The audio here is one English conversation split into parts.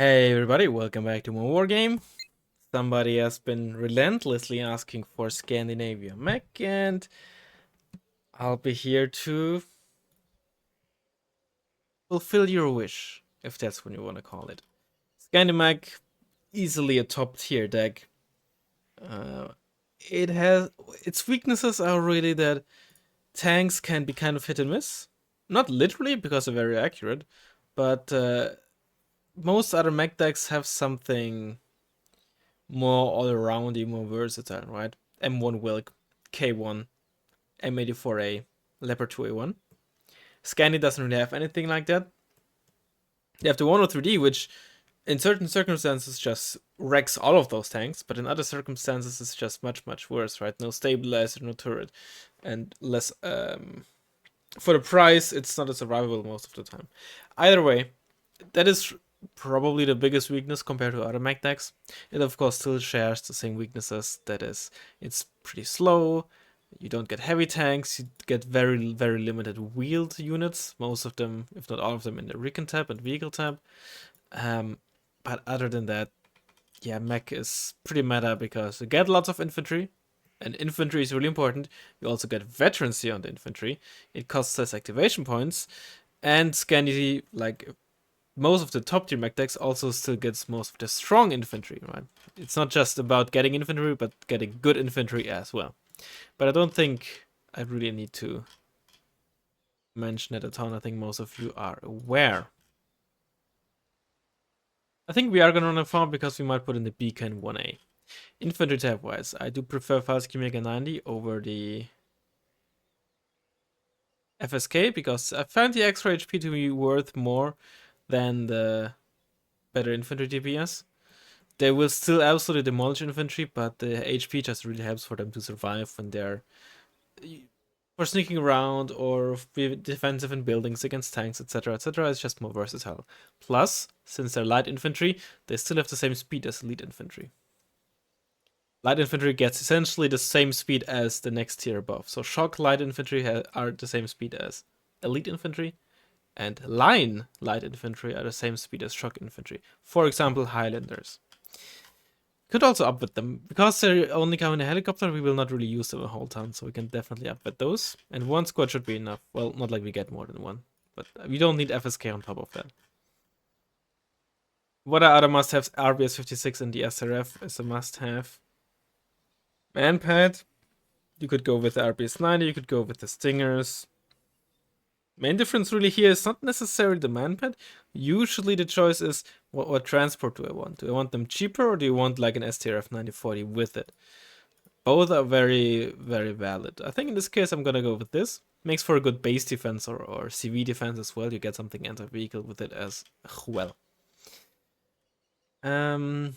Hey everybody, welcome back to more Wargame. Somebody has been relentlessly asking for Scandinavian mech, and I'll be here to fulfill your wish, if that's what you want to call it. Scandimech, easily a top tier deck. Uh, it has its weaknesses are really that tanks can be kind of hit and miss. Not literally because they're very accurate, but most other mech decks have something more all around, more versatile, right? M1 Wilk, K1, M84A, Leopard 2A1. Scandi doesn't really have anything like that. They have the 103D, which in certain circumstances just wrecks all of those tanks, but in other circumstances it's just much, much worse, right? No stabilizer, no turret, and less. For the price, it's not as survivable most of the time. Either way, that is probably the biggest weakness compared to other mech decks. It of course still shares the same weaknesses. That is, it's pretty slow. You don't get heavy tanks. You get very, very limited wheeled units. Most of them, if not all of them, in the Recon tab and Vehicle tab. But other than that, yeah, mech is pretty meta because you get lots of infantry, and infantry is really important. You also get veterancy on the infantry. It costs less activation points, and Scandi, like most of the top tier mech decks, also still gets most of the strong infantry, right? It's not just about getting infantry, but getting good infantry as well. But I don't think I really need to mention it a ton. I think most of you are aware. I think we are gonna run a farm because we might put in the Beacon 1A. Infantry tab wise, I do prefer Fast Mega 90 over the FSK because I find the extra HP to be worth more than the better infantry DPS. They will still absolutely demolish infantry, but the HP just really helps for them to survive when they're for sneaking around or be defensive in buildings against tanks, etc., etc. It's just more versatile. Plus, since they're light infantry, they still have the same speed as elite infantry. Light infantry gets essentially the same speed as the next tier above. So shock light infantry are the same speed as elite infantry, and line light infantry are the same speed as shock infantry. For example, Highlanders. Could also upwit them. Because they only come in a helicopter, we will not really use them a whole ton, so we can definitely upwit those. And one squad should be enough. Well, not like we get more than one, but we don't need FSK on top of that. What are other must-haves? RBS 56 and the SRF is a must-have. Manpad. You could go with the RBS 90, you could go with the Stingers. Main difference really here is not necessarily the manpad. Usually the choice is what transport do I want? Do I want them cheaper or do you want like an STRF 9040 with it? Both are very, very valid. I think in this case I'm gonna go with this. Makes for a good base defense or CV defense as well. You get something anti-vehicle with it as well. Now,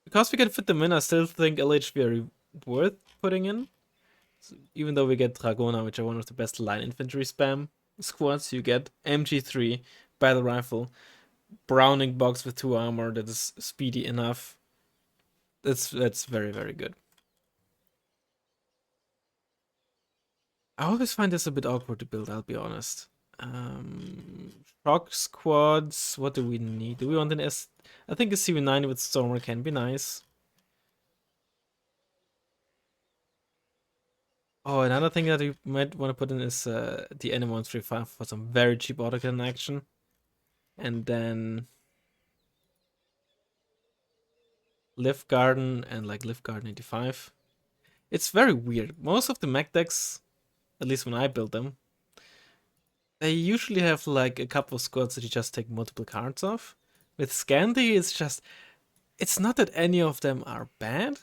because we can fit them in, I still think LHV are worth putting in. So even though we get Dragona, which are one of the best line infantry spam squads, you get MG3, battle rifle, Browning box with 2 armor that is speedy enough. That's very, very good. I always find this a bit awkward to build, I'll be honest. Shock squads, what do we need? Do we want an S? I think a CV90 with Stormer can be nice. Oh, another thing that you might want to put in is the NM135 for some very cheap autocannon action. And then Lift Garden and like Lift Garden 85. It's very weird. Most of the mech decks, at least when I build them, they usually have like a couple of squads that you just take multiple cards off. With Scandi, it's not that any of them are bad,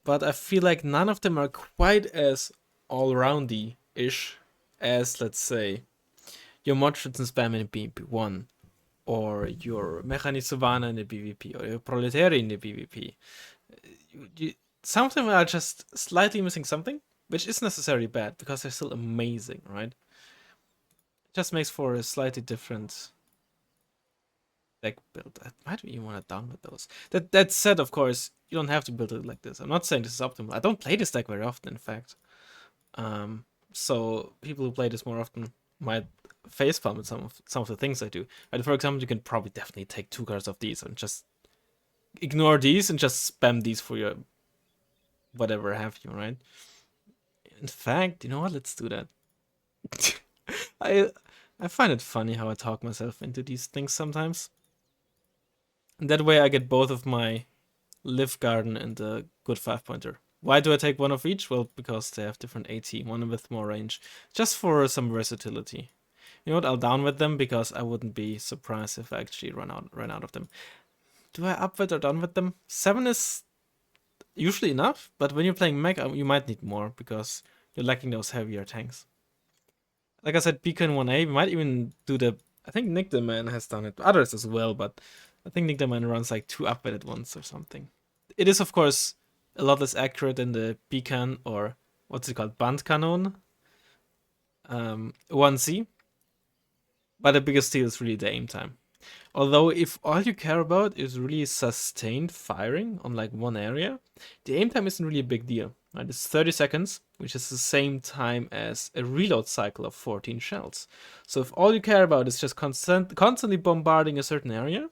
but I feel like none of them are quite as all-roundy-ish as, let's say, your Modschützen spam in BVP1, or your Mechanisovana in the BVP, or your Proletariat in the BVP. Some of them are just slightly missing something, which is necessarily bad, because they're still amazing, right? It just makes for a slightly different deck build. I might even want to download those. That said, of course, you don't have to build it like this. I'm not saying this is optimal. I don't play this deck very often, in fact. So people who play this more often might facepalm with some of the things I do. But for example, you can probably definitely take 2 cards of these and just ignore these and just spam these for your whatever have you, right? In fact, you know what? Let's do that. I I find it funny how I talk myself into these things sometimes. And that way I get both of my Live Garden and the good 5-pointer. Why do I take one of each? Well, because they have different AT, one with more range. Just for some versatility. You know what? I'll down with them because I wouldn't be surprised if I actually run out of them. Do I up with or down with them? 7 is usually enough, but when you're playing mech, you might need more because you're lacking those heavier tanks. Like I said, Beacon 1A, we might even do the. I think Nick the Man has done it, others as well, but I think Nick the Man runs like 2 up at once or something. It is, of course, a lot less accurate than the Beacon or what's it called, Bandkanon 1C, but the biggest deal is really the aim time. Although, if all you care about is really sustained firing on like one area, the aim time isn't really a big deal. Right? It's 30 seconds, which is the same time as a reload cycle of 14 shells. So if all you care about is just constantly bombarding a certain area,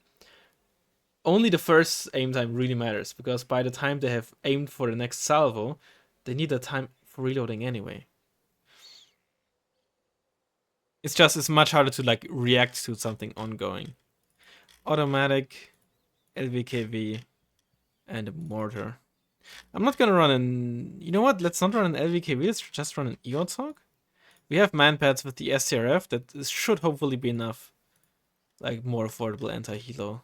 only the first aim time really matters, because by the time they have aimed for the next salvo, they need the time for reloading anyway. It's much harder to like react to something ongoing. Automatic, LVKV, and a mortar. I'm not gonna run an. You know what? Let's not run an LVKV. Let's just run an Eotalk. We have manpads with the SCRF that should hopefully be enough, like more affordable anti-helo.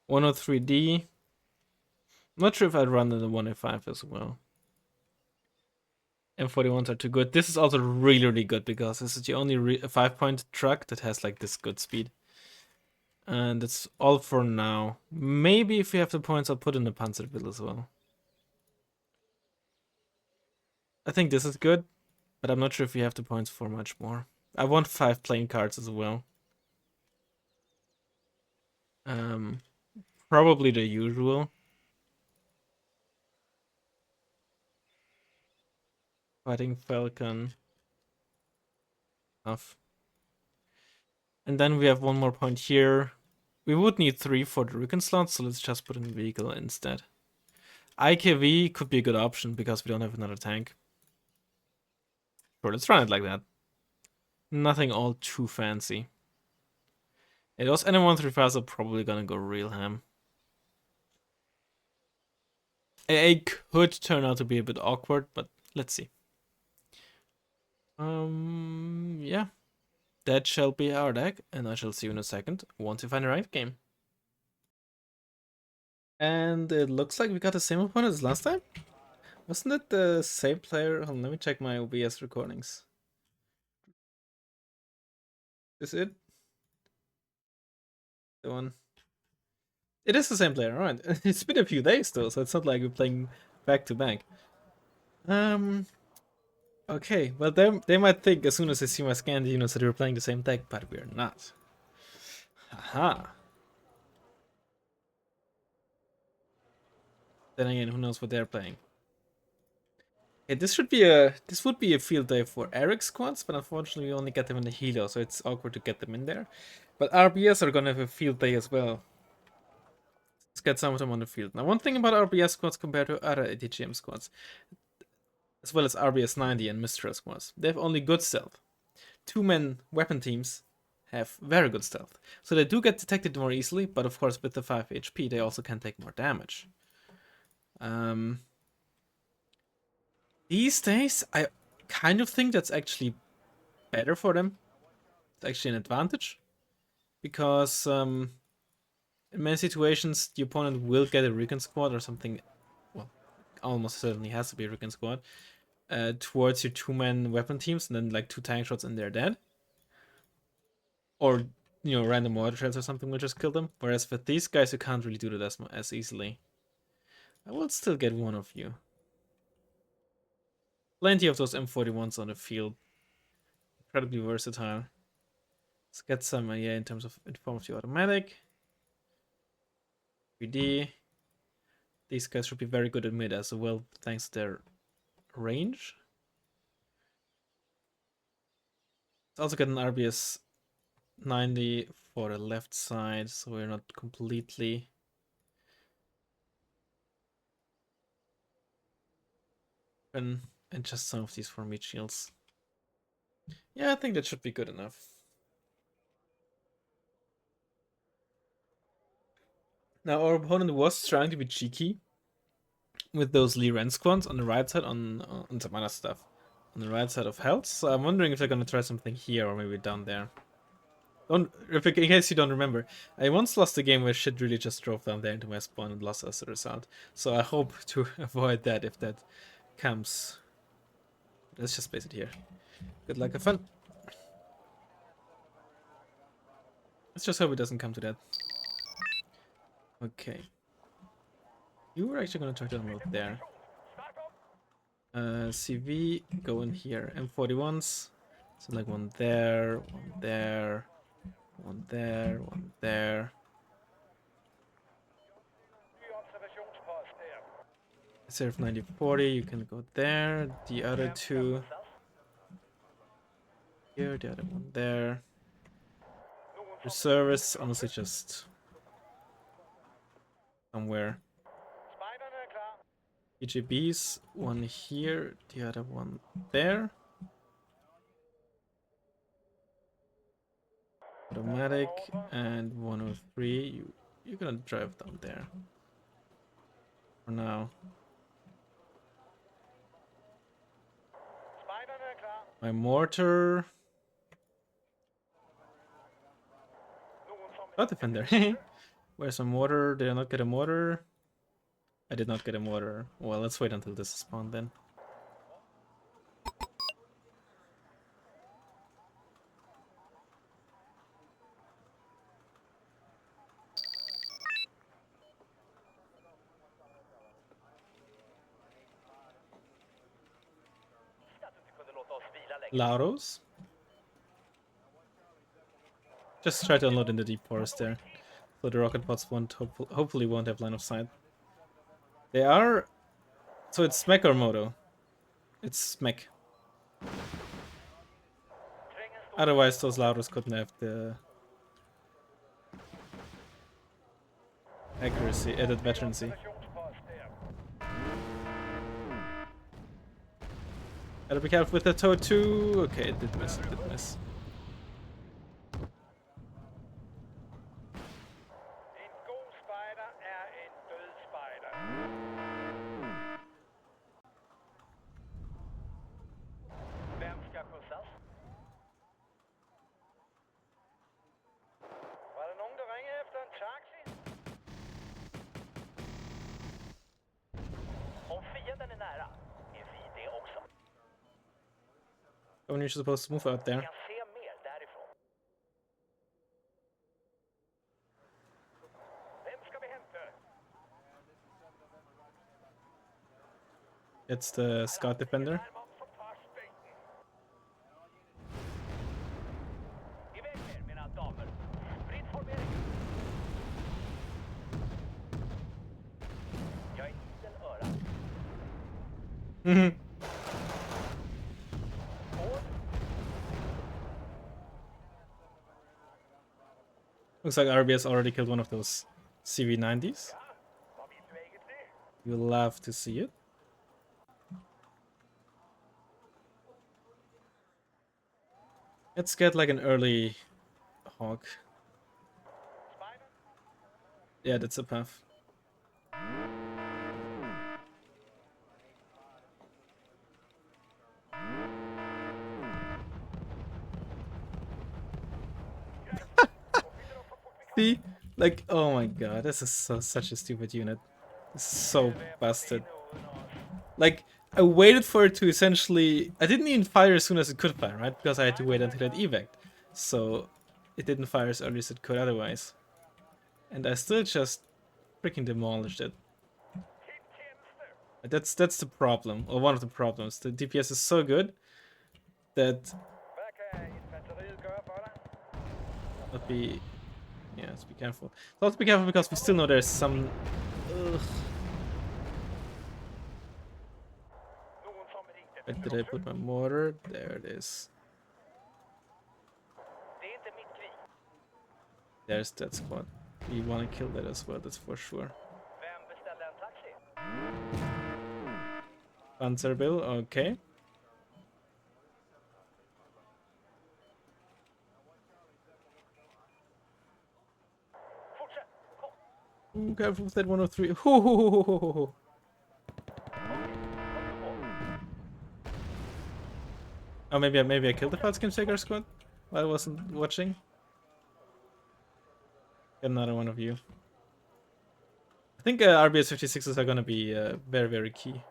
103D. I'm not sure if I'd run the 105 as well. M41s are too good. This is also really, really good because this is the only 5-point truck that has like this good speed. And that's all for now. Maybe if we have the points, I'll put in the Panzerbill as well. I think this is good, but I'm not sure if we have the points for much more. I want 5 plane cards as well. Um, Probably the usual. Fighting Falcon. Enough. And then we have one more point here. We would need 3 for the recon slot, so let's just put in vehicle instead. IKV could be a good option because we don't have another tank. Sure, let's run it like that. Nothing all too fancy. Those NM135s are probably gonna go real ham. AA could turn out to be a bit awkward, but let's see. Yeah. That shall be our deck, and I shall see you in a second once we find the right game. And it looks like we got the same opponent as last time? Wasn't it the same player? Hold on, let me check my OBS recordings. Is it? The one. It is the same player, alright. It's been a few days though, so it's not like we're playing back to back. Okay, well they might think as soon as they see my Scandinavian that we're playing the same deck, but we're not. Aha. Then again, who knows what they're playing. Okay, this would be a field day for Eric's squads, but unfortunately we only get them in the Helo, so it's awkward to get them in there. But RBS are gonna have a field day as well. Let's get some of them on the field. Now, one thing about RBS squads compared to other ATGM squads, as well as RBS 90 and Mistral squads, they have only good stealth. 2-man weapon teams have very good stealth. So they do get detected more easily, but of course with the 5 HP they also can take more damage. These days, I kind of think that's actually better for them. It's actually an advantage. Because in many situations, the opponent will get a recon squad or something. Well, almost certainly has to be a recon squad towards your 2-man weapon teams, and then like 2 tank shots and they're dead. Or random mortar shells or something will just kill them. Whereas with these guys, you can't really do that as easily. I will still get one of you. Plenty of those M41s on the field. Incredibly versatile. Let's get some yeah in terms of the automatic. 3D. These guys should be very good at mid as well, thanks to their range. It's also got an RBS 90 for the left side, so we're not completely and just some of these for meat shields. Yeah, I think that should be good enough. Now our opponent was trying to be cheeky with those Lee Ren squads on the right side on some other stuff. On the right side of health, so I'm wondering if they're gonna try something here or maybe down there. In case you don't remember, I once lost a game where shit really just drove down there into my spawn and lost as a result. So I hope to avoid that if that comes. Let's just place it here. Good luck, have fun. Let's just hope it doesn't come to that. Okay. You were actually gonna try to unload there. CV, go in here. M41s. So like one there, one there, one there, one there. Serve 9040, you can go there. The other two here, the other one there. Reservists, honestly, just somewhere. EGBs, one here, the other one there. Automatic and 103. You're gonna drive down there for now. My mortar. Oh, defender. Where's my mortar? Did I not get a mortar? I did not get a mortar. Well, let's wait until this is spawned then. Lauros. Just try to unload in the deep forest there. So the rocket bots hopefully won't have line of sight. They are... So it's mech or moto? It's mech. Otherwise those Lauros couldn't have the... accuracy, added veterancy. Gotta be careful with the toe too. Okay, it did miss, it did miss. When you're supposed to move out there. It's the scout defender. Looks like RBS already killed one of those CV90s. You'll love to see it. Let's get like an early hawk. Yeah, that's a path. See? Like, oh my god, this is such a stupid unit. This is so busted. Like, I waited for it to essentially... I didn't even fire as soon as it could fire, right? Because I had to wait until it evac. So, it didn't fire as early as it could otherwise. And I still just freaking demolished it. That's the problem, or one of the problems. The DPS is so good that... Let's be... Yeah, let's be careful. Let's be careful because we still know there's some... Where did I put my mortar? There it is. There's that squad. We want to kill that as well, that's for sure. Panzerbill, okay. Ooh, careful with that 103. Oh, maybe I killed the Falcon Shaker squad while I wasn't watching. Get another one of you. I think RBS 56s are gonna be very, very key.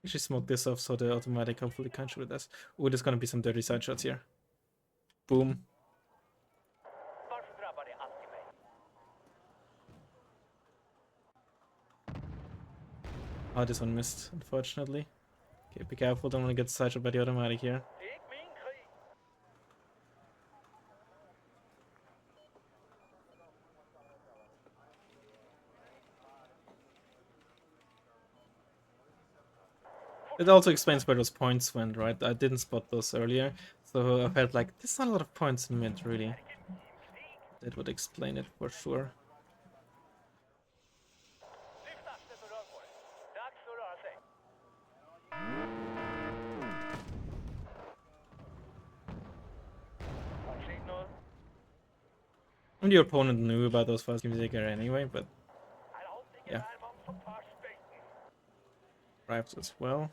Actually smoke this off so the automatic hopefully can't shoot at us. Ooh, there's gonna be some dirty side shots here. Boom. Oh, this one missed, unfortunately. Okay, be careful, don't want to get side shot by the automatic here. It also explains where those points went, right? I didn't spot those earlier, so I felt like there's not a lot of points in mid, really. That would explain it for sure. And your opponent knew about those fast games anyway, but yeah. Drives as well.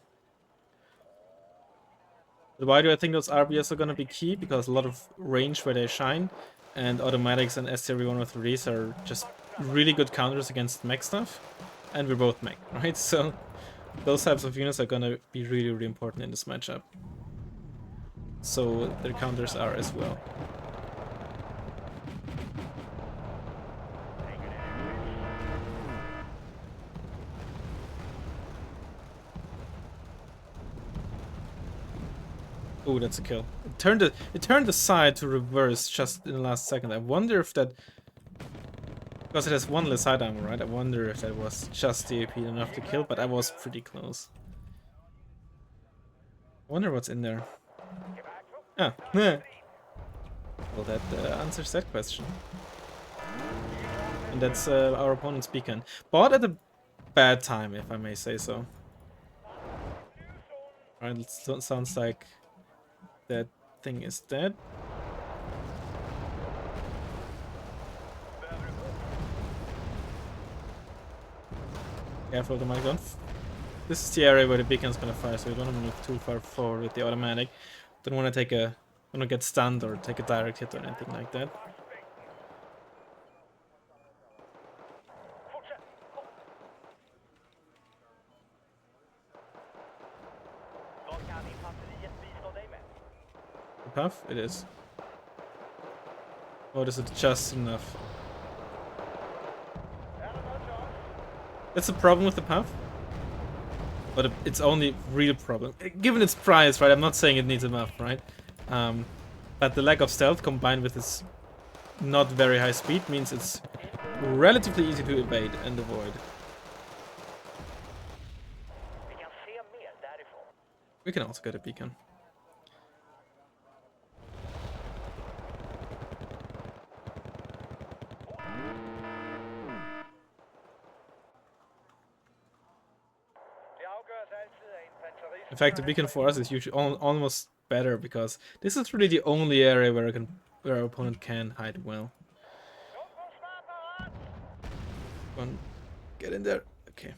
But why do I think those RBS are gonna be key? Because a lot of range where they shine, and automatics and STR103s are just really good counters against mech stuff, and we're both mech, right? So those types of units are gonna be really, really important in this matchup. So their counters are as well. Oh, that's a kill. It turned the side to reverse just in the last second. I wonder if that, because it has one less side armor, right? I wonder if that was just the AP enough to kill, but I was pretty close. I wonder what's in there. Ah, well, that answers that question. And that's our opponent's beacon. Bought at a bad time, if I may say so. Alright, it sounds like that thing is dead. Careful, the gun. This is the area where the beacon's gonna fire, so you don't want to move too far forward with the automatic. Don't want to get stunned or take a direct hit or anything like that. The puff? It is. Or is it just enough? That's the problem with the puff. But it's only real problem. Given its price, right? I'm not saying it needs a buff, right? But the lack of stealth combined with its not very high speed means it's relatively easy to evade and avoid. We can also get a beacon. In fact, the beacon for us is usually almost better because this is really the only area where our opponent can hide well. Come on, get in there. Okay.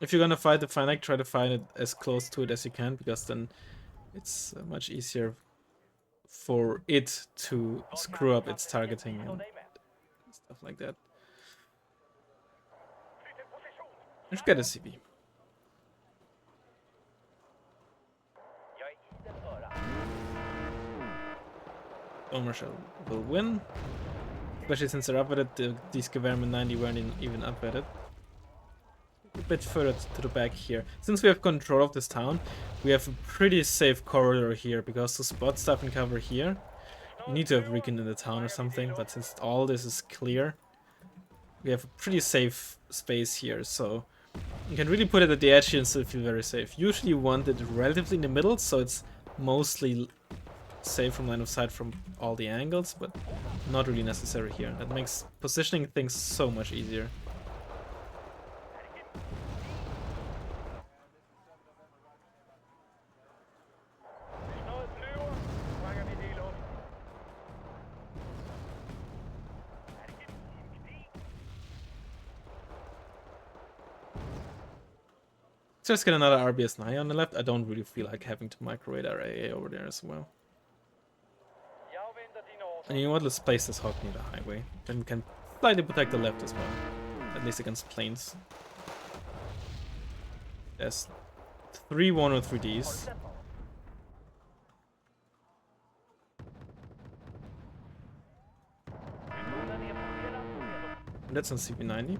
If you're gonna fight the Finite, try to find it as close to it as you can, because then it's much easier for it to screw up its targeting and stuff like that. Let's get a CV. Marshall will win, especially since they're up at it. These Gewehrman 90 weren't even up at it. A bit further to the back here. Since we have control of this town, we have a pretty safe corridor here, because to spot stuff and cover here, you need to have recon in the town or something, but since all this is clear, we have a pretty safe space here, so you can really put it at the edge here and still feel very safe. Usually you want it relatively in the middle, so it's mostly safe from line of sight from all the angles, but not really necessary here. That makes positioning things so much easier. So let's get another RBS-9 on the left. I don't really feel like having to micro radar AA over there as well. And you know what? Let's place this hawk near the highway. Then we can slightly protect the left as well. At least against planes. There's 3 103Ds. And that's on CP90.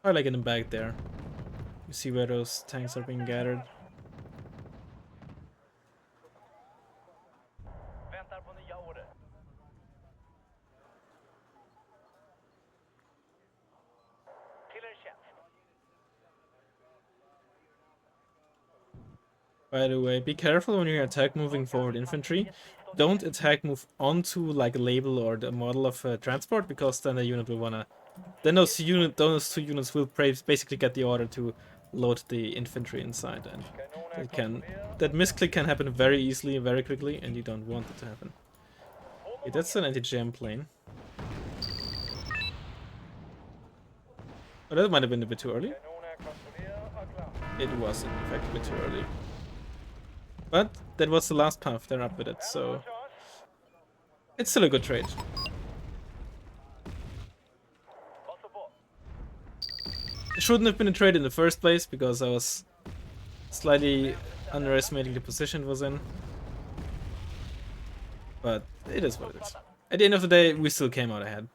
I like getting back there. You see where those tanks are being gathered. By the way, be careful when you attack moving forward infantry. Don't attack move onto like a label or the model of a transport, because then the unit will wanna. Then those two units will basically get the order to load the infantry inside, and that misclick can happen very easily, very quickly, and you don't want it to happen. Okay, that's an anti-jam plane. Oh, that might have been a bit too early. It was in fact a bit too early. But that was the last path, they're up with it, so it's still a good trade. It shouldn't have been a trade in the first place, because I was slightly underestimating the position it was in. But it is what it is. At the end of the day, we still came out ahead.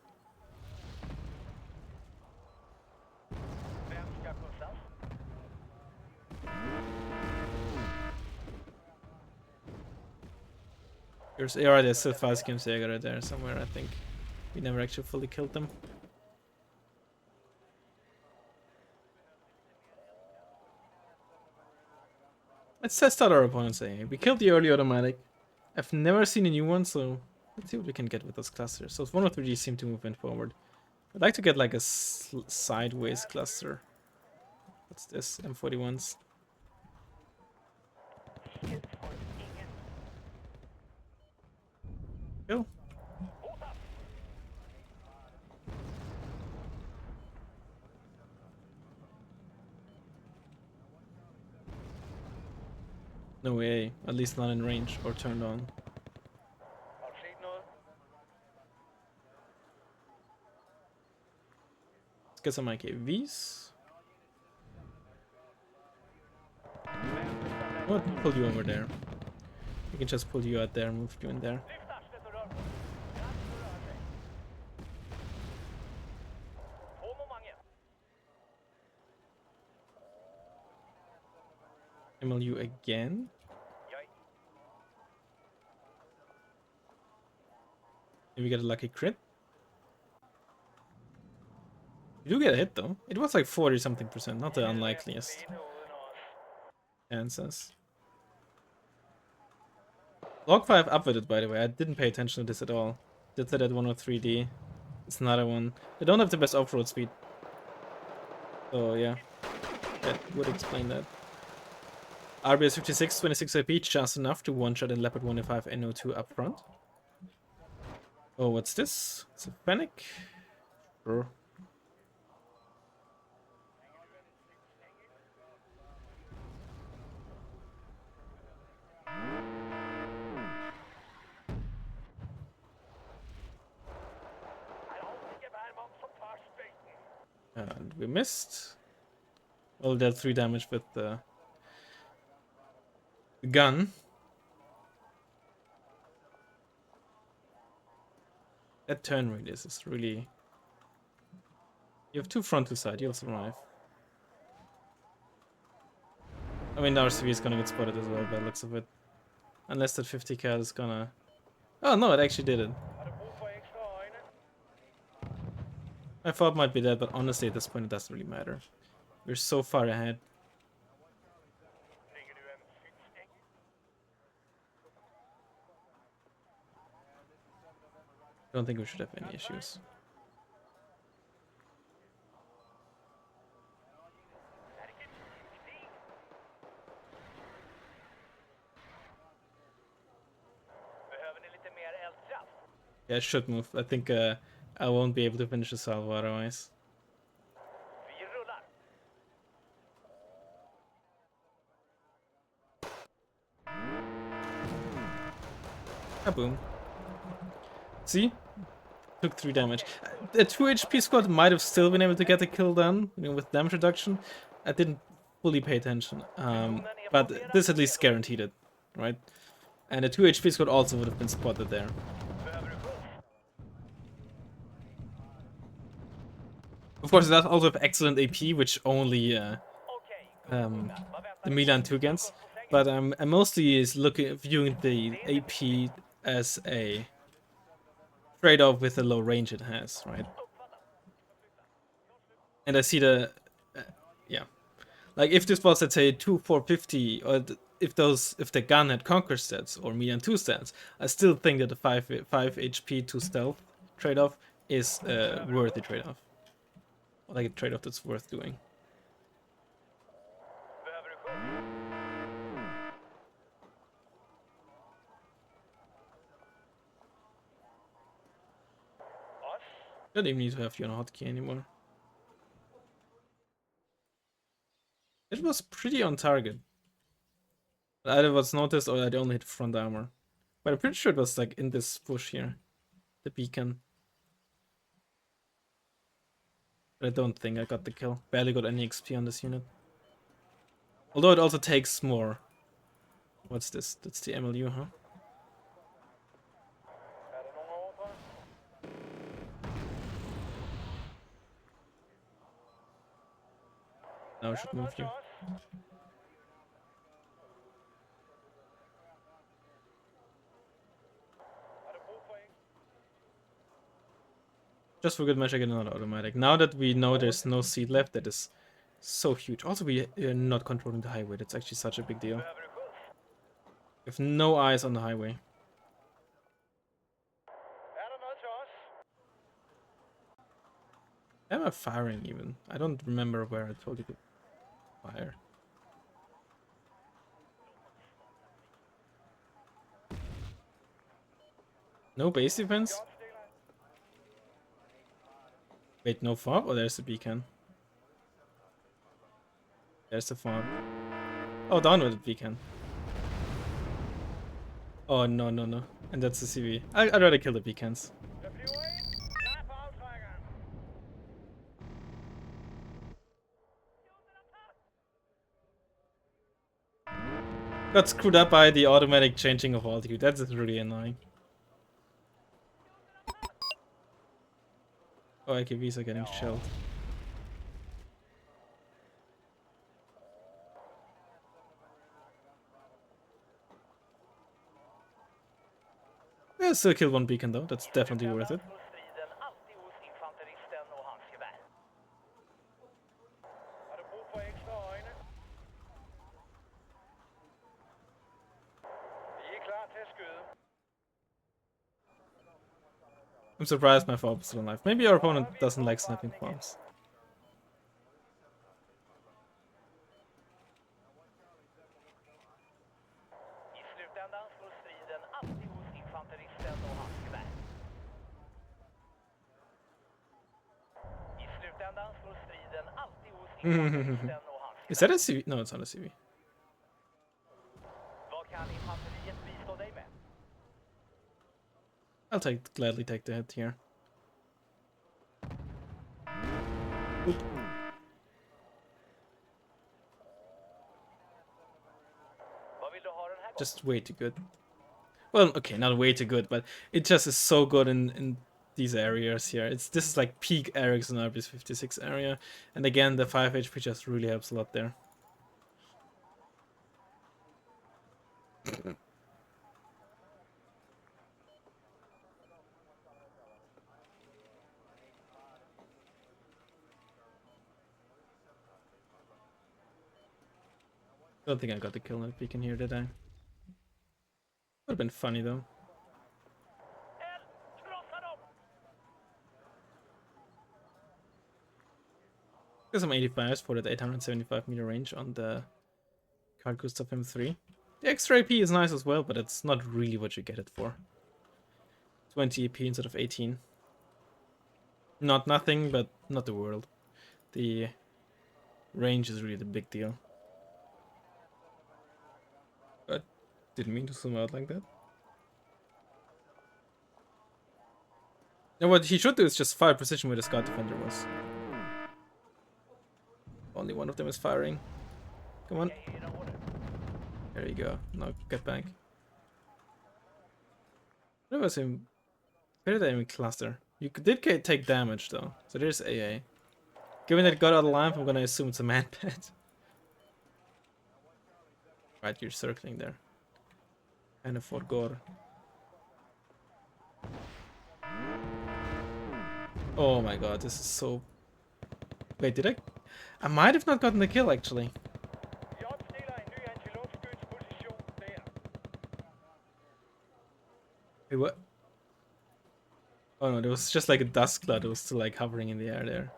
There's still 5 Skimsjäger right there somewhere, I think. We never actually fully killed them. Let's test out our opponent's AA. We killed the early automatic. I've never seen a new one, so let's see what we can get with those clusters. So 103G seem to move in forward. I'd like to get like a sideways cluster. What's this? M41s. Kill. No way, at least not in range or turned on. Let's get some IKVs. I'll pull you over there. We can just pull you out there and move you in there. MLU again. Maybe get a lucky crit. You do get a hit though. It was like 40 something percent, not the unlikeliest chances. Log 5 upvoted, by the way. I didn't pay attention to this at all. Did that at 103D. It's another one. They don't have the best off-road speed. So yeah, that would explain that. RBS 56, 26 IP, just enough to one-shot in Leopard 105 NO2 up front. Oh, what's this? It's a Fennec. Sure. And we missed. Well, dealt 3 damage with the gun. That turn radius is really... You have 2 frontal side, you'll survive. I mean, our CV is gonna get spotted as well by the looks of it. Unless that 50 cal is gonna... Oh no, it actually did it. I thought it might be that, but honestly at this point it doesn't really matter. We're so far ahead. I don't think we should have any issues. Yeah, I should move. I think I won't be able to finish the salvo otherwise. Kaboom. See? Took 3 damage. The 2 HP squad might have still been able to get the kill done, you know, with damage reduction. I didn't fully pay attention. But this at least guaranteed it, right? And the 2 HP squad also would have been spotted there. Of course, it does also have excellent AP, which only the Milan 2 gets. But I mostly is viewing the AP as a trade-off with the low range it has, right? And I see yeah, like if this was, let's say, 2 450, or if the gun had conquer stats or Milan 2 stats, I still think that the 5 HP to stealth trade-off is a worthy trade-off. Like a trade-off that's worth doing. Don't even need to have you on a hotkey anymore. It was pretty on target. Either was noticed or I only hit front armor. But I'm pretty sure it was like in this bush here. The beacon. But I don't think I got the kill. Barely got any XP on this unit. Although it also takes more. What's this? That's the MLU, huh? Now I should move you. Just for good measure, get another automatic. Now that we know there's no seat left, that is so huge. Also, we are not controlling the highway. That's actually such a big deal. We have no eyes on the highway. Am I firing even? I don't remember where I told you to fire. No base defense? Wait, no fob? Oh, there's the beacon. There's the fob. Oh, down with the beacon. Oh, no, no, no. And that's the CV. I'd rather kill the beacons. Got screwed up by the automatic changing of altitude. That's really annoying. Oh, AKVs are getting shelled. Yeah, still kill one beacon though. That's definitely worth it. I'm surprised my fob is still alive. Maybe our opponent doesn't like sniping fobs. Is that a CV? No, it's not a CV. I'll gladly take the hit here. Oop. Just way too good. Well, okay, not way too good, but it just is so good in these areas here. This is like peak Ericsson RBS 56 area, and again the 5 HP just really helps a lot there. Don't think I got the kill on the beacon here, did I? Would have been funny though. Got some 85s for that 875 meter range on the Carl Gustav M3. The extra AP is nice as well, but it's not really what you get it for. 20 AP instead of 18. Not nothing, but not the world. The range is really the big deal. But didn't mean to zoom out like that. Now what he should do is just fire precision where the scout defender was. Only one of them is firing. Come on. There you go. Now get back. That was him. Where did I even cluster? You did take damage though, so there's AA. Given that it got out of line, I'm gonna assume it's a man pet. Right, you're circling there. And a Fort Gore. Oh my god, this is so... Wait, did I? I might have not gotten the kill actually. Wait, what? Oh no, there was just like a dust cloud that was still like hovering in the air there.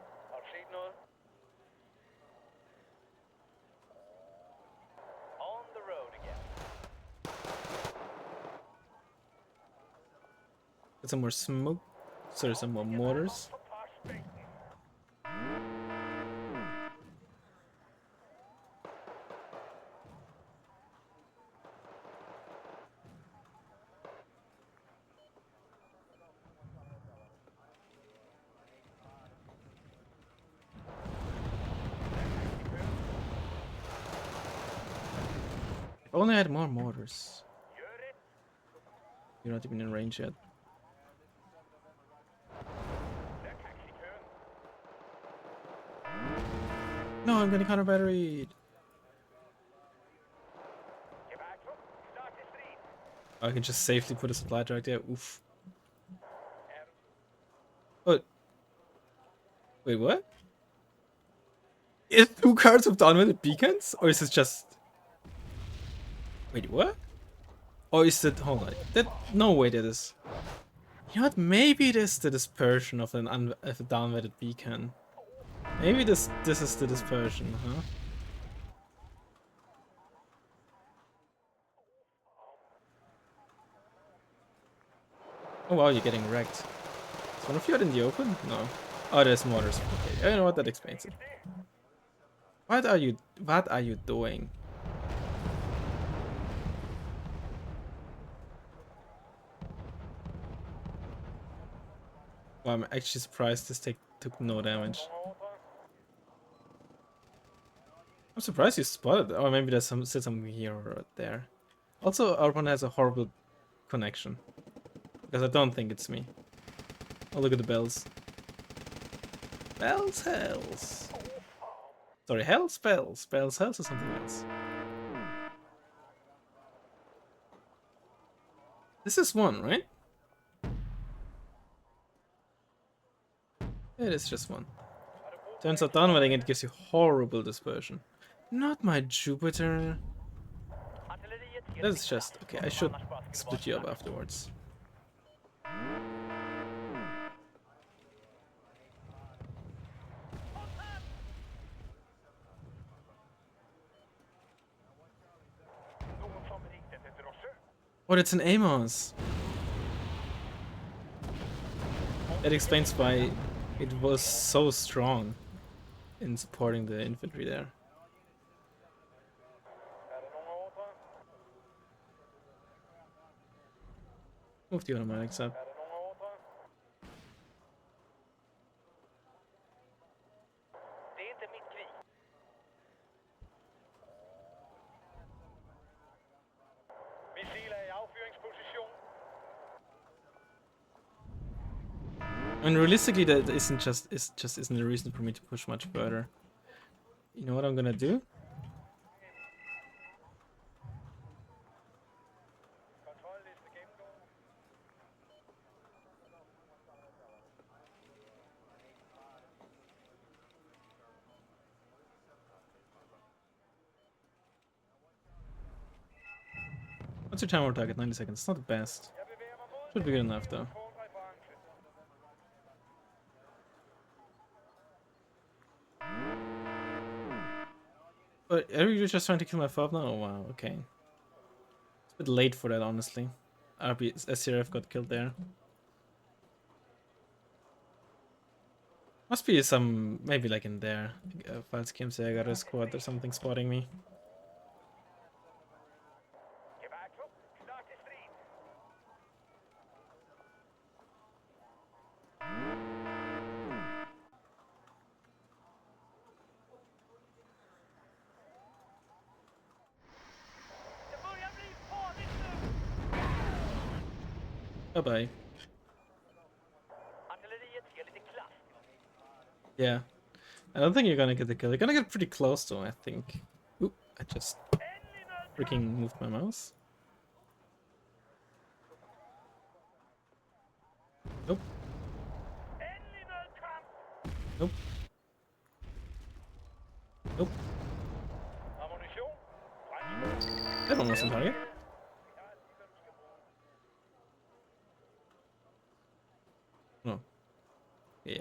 Get some more smoke. Sorry, some more mortars. If only I had more mortars. You're not even in range yet. No, I'm getting counter batteried. I can just safely put a supply truck there. Oof. What? Wait, what? Is 2 cards with downwarded beacons? Or is it just... Wait, what? Or is it... Hold on. That... No way that is... You know what? Maybe it is the dispersion of of a downwarded beacon. Maybe this is the dispersion, huh? Oh wow, you're getting wrecked. Is one of you out in the open? No. Oh, there's mortars. Okay, you know what? That explains it. What are you doing? Well, I'm actually surprised this took no damage. I'm surprised you spotted it. Or maybe there's something here or there. Also, our opponent has a horrible connection. Because I don't think it's me. Oh, look at the bells. Bells, hells. Sorry, hells, bells. Bells, hells, or something else. This is one, right? It is just one. Turns out downwarding it gives you horrible dispersion. Not my Jupiter. That's just... Okay, I should split you up afterwards. Oh, it's an Amos. That explains why it was so strong in supporting the infantry there. Move the Otomatics up. And realistically, that isn't isn't a reason for me to push much further. You know what I'm gonna do? What's your timer target? 90 seconds. It's not the best. Should be good enough though. But are you just trying to kill my fob now? Oh wow, okay. It's a bit late for that, honestly. SCRF got killed there. Must be some, maybe like in there. Falskimse, I got a squad or something spotting me. Bye-bye. Yeah. I don't think you're gonna get the kill. You're gonna get pretty close though, I think. Oop, I just freaking moved my mouse. Nope. Nope. Nope. That one wasn't target. No. Yeah.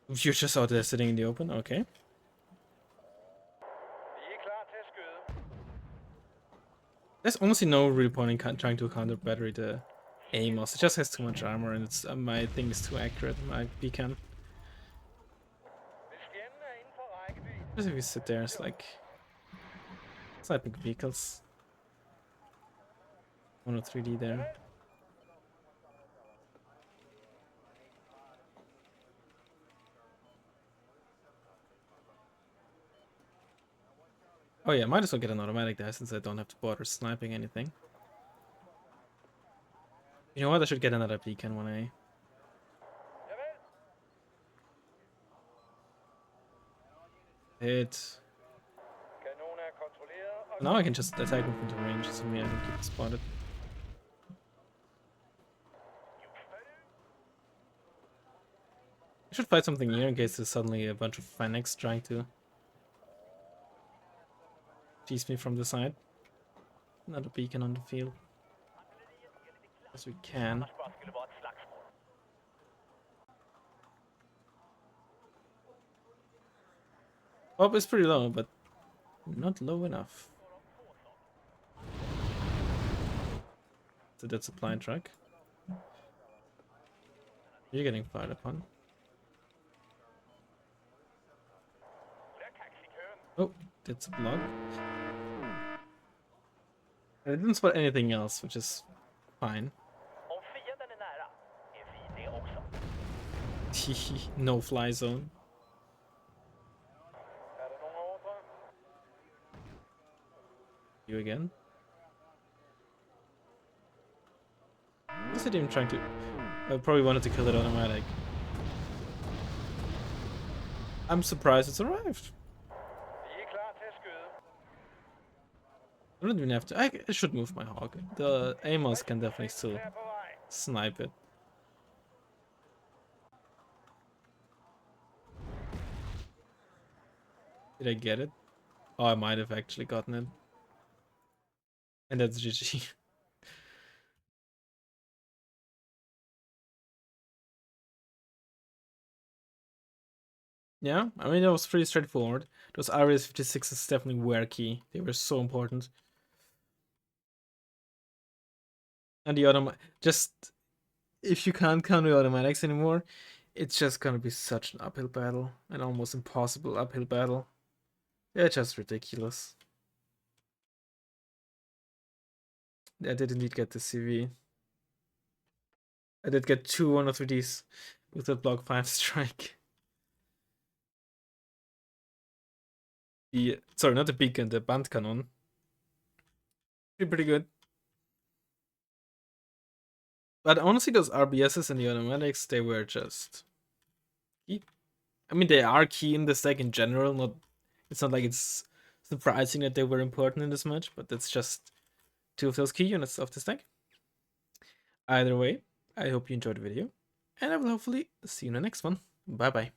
You're just out there sitting in the open? Okay. There's honestly no real point in trying to counter battery the Amos. It just has too much armor and it's my thing is too accurate, my beacon. Just if you sit there, it's like sniping vehicles. 103D there. Oh yeah, might as well get an automatic there since I don't have to bother sniping anything. You know what? I should get another beacon when I... hit. Now I can just attack him from the range, so maybe I can keep it spotted. I should fight something here in case there's suddenly a bunch of Fennecs trying to tease me from the side. Another beacon on the field. As we can. Bob is pretty low, but not low enough. So that's a supply truck. You're getting fired upon. Oh, that's a block. I didn't spot anything else, which is fine. No fly zone. You again? What is it even trying to... I probably wanted to kill it automatic. I'm surprised it's arrived. I don't even have to... I should move my hog. The Amos can definitely still snipe it. Did I get it? Oh, I might have actually gotten it. And that's GG. Yeah, I mean, it was pretty straightforward. Those RS 56s definitely were key. They were so important. And the just if you can't count the automatics anymore, it's just gonna be such an uphill battle, an almost impossible uphill battle. Yeah, just ridiculous. I did indeed get the CV. I did get 2 103Ds with the block 5 strike. Sorry, not the beacon, the band cannon. Pretty good. But honestly, those RBSs and the automatics, they were just key. I mean, they are key in the stack in general. It's not like it's surprising that they were important in this match, but that's just 2 of those key units of the stack. Either way, I hope you enjoyed the video, and I will hopefully see you in the next one. Bye bye.